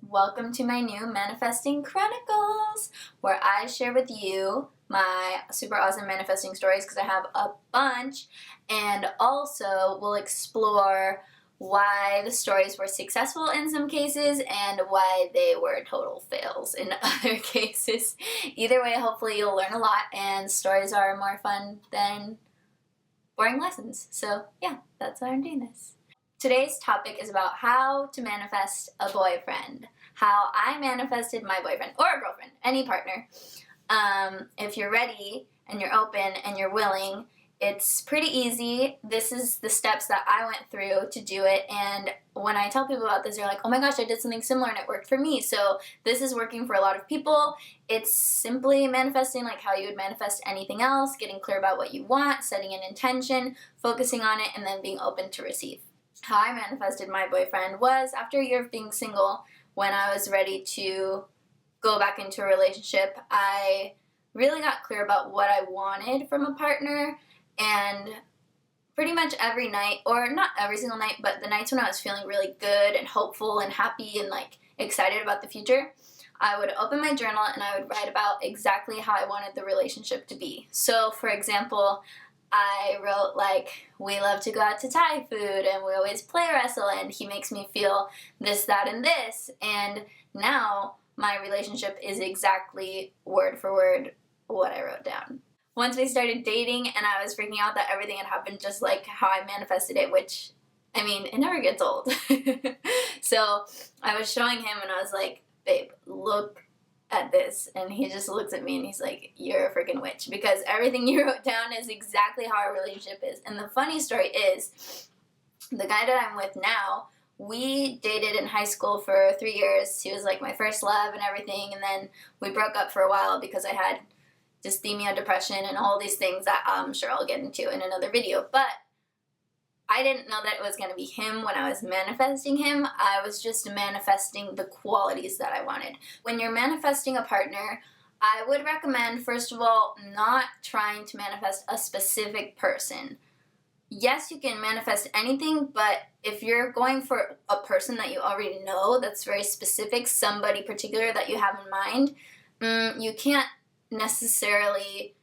Welcome to my new Manifesting Chronicles, where I share with you my super awesome manifesting stories because I have a bunch, and also we'll explore why the stories were successful in some cases and why they were total fails in other cases. Either way, hopefully you'll learn a lot, and stories are more fun than boring lessons. So yeah, that's why I'm doing this. Today's topic is about how to manifest a boyfriend. How I manifested my boyfriend, or a girlfriend, any partner. If you're ready, and you're open, and you're willing, it's pretty easy. This is the steps that I went through to do it, and when I tell people about this, they're like, oh my gosh, I did something similar and it worked for me. So this is working for a lot of people. It's simply manifesting like how you would manifest anything else, getting clear about what you want, setting an intention, focusing on it, and then being open to receive. How I manifested my boyfriend was after a year of being single, when I was ready to go back into a relationship. I really got clear about what I wanted from a partner, and pretty much every night, or not every single night, but the nights when I was feeling really good and hopeful and happy and like excited about the future, I would open my journal and I would write about exactly how I wanted the relationship to be. So for example, I wrote like, we love to go out to Thai food and we always play wrestle and he makes me feel this, that, and this. And now my relationship is exactly word for word what I wrote down. Once we started dating and I was freaking out that everything had happened just like how I manifested it, which, I mean, it never gets old. So I was showing him and I was like, babe, look at this, and he just looks at me and he's like, you're a freaking witch, because everything you wrote down is exactly how our relationship is. And the funny story is, the guy that I'm with now, we dated in high school for 3 years. He was like my first love and everything, and then we broke up for a while because I had dysthymia, depression, and all these things that I'm sure I'll get into in another video. But I didn't know that it was going to be him when I was manifesting him. I was just manifesting the qualities that I wanted. When you're manifesting a partner, I would recommend, first of all, not trying to manifest a specific person. Yes, you can manifest anything, but if you're going for a person that you already know, that's very specific, somebody particular that you have in mind, you can't necessarily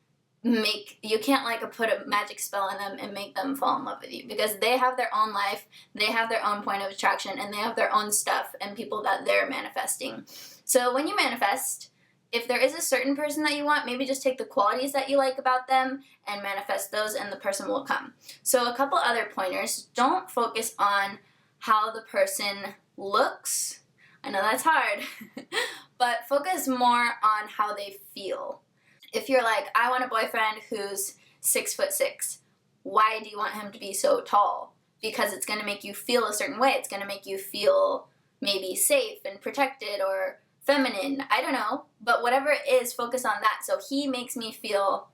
you can't like put a magic spell on them and make them fall in love with you, because they have their own life, they have their own point of attraction, and they have their own stuff and people that they're manifesting. So when you manifest, if there is a certain person that you want, maybe just take the qualities that you like about them and manifest those, and the person will come. So a couple other pointers: don't focus on how the person looks. I know that's hard, but focus more on how they feel. If you're like, I want a boyfriend who's 6'6", why do you want him to be so tall? Because it's going to make you feel a certain way. It's going to make you feel maybe safe and protected or feminine. I don't know. But whatever it is, focus on that. So he makes me feel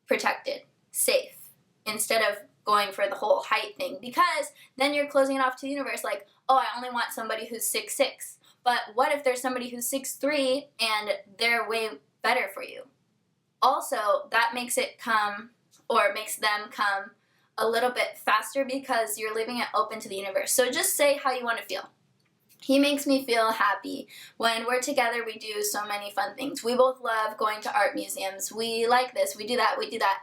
protected, safe, instead of going for the whole height thing. Because then you're closing it off to the universe like, oh, I only want somebody who's 6'6". But what if there's somebody who's 6'3" and they're way better for you? Also, that makes them come a little bit faster, because you're leaving it open to the universe. So just say how you want to feel. He makes me feel happy. When we're together, we do so many fun things. We both love going to art museums. We like this, we do that, we do that.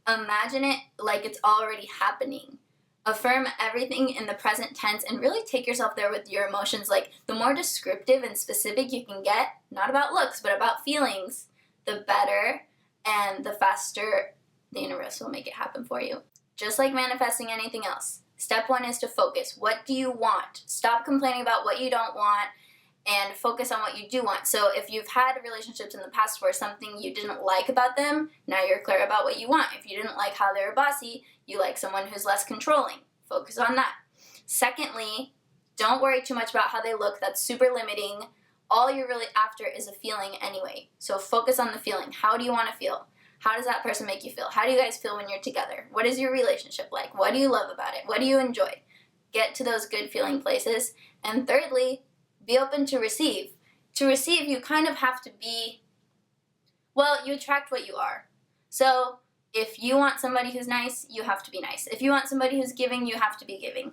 Imagine it like it's already happening. Affirm everything in the present tense and really take yourself there with your emotions. Like, the more descriptive and specific you can get, not about looks, but about feelings, the better, and the faster the universe will make it happen for you. Just like manifesting anything else. Step one is to focus. What do you want? Stop complaining about what you don't want and focus on what you do want. So if you've had relationships in the past where something you didn't like about them, now you're clear about what you want. If you didn't like how they were bossy, you like someone who's less controlling. Focus on that. Secondly, don't worry too much about how they look. That's super limiting. All you're really after is a feeling anyway. So focus on the feeling. How do you want to feel? How does that person make you feel? How do you guys feel when you're together? What is your relationship like? What do you love about it? What do you enjoy? Get to those good feeling places. And thirdly, be open to receive. To receive, you kind of have to be, well, you attract what you are. So if you want somebody who's nice, you have to be nice. If you want somebody who's giving, you have to be giving.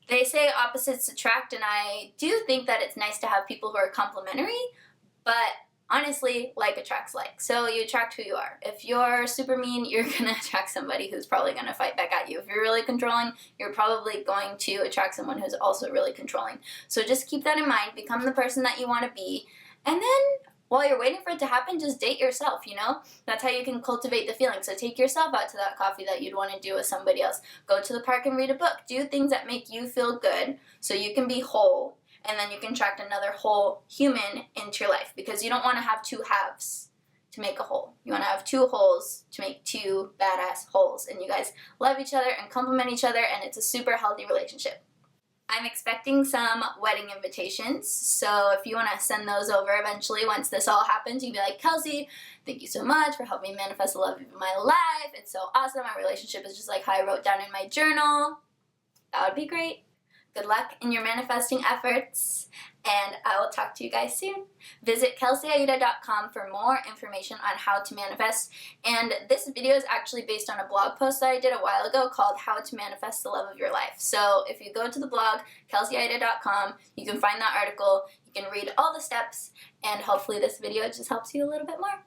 They say opposites attract, and I do think that it's nice to have people who are complementary, but honestly, like attracts like. So you attract who you are. If you're super mean, you're gonna attract somebody who's probably gonna fight back at you. If you're really controlling, you're probably going to attract someone who's also really controlling. So just keep that in mind, become the person that you wanna be, and then while you're waiting for it to happen, just date yourself, you know? That's how you can cultivate the feeling. So take yourself out to that coffee that you'd want to do with somebody else. Go to the park and read a book. Do things that make you feel good so you can be whole, and then you can attract another whole human into your life, because you don't want to have two halves to make a whole. You want to have two wholes to make two badass wholes, and you guys love each other and complement each other, and it's a super healthy relationship. I'm expecting some wedding invitations, so if you want to send those over eventually once this all happens, you can be like, Kelsey, thank you so much for helping me manifest the love of my life. It's so awesome. My relationship is just like how I wrote down in my journal. That would be great. Good luck in your manifesting efforts, and I will talk to you guys soon. Visit kelseyaida.com for more information on how to manifest, and this video is actually based on a blog post that I did a while ago called How to Manifest the Love of Your Life. So if you go to the blog, kelseyaida.com, you can find that article, you can read all the steps, and hopefully this video just helps you a little bit more.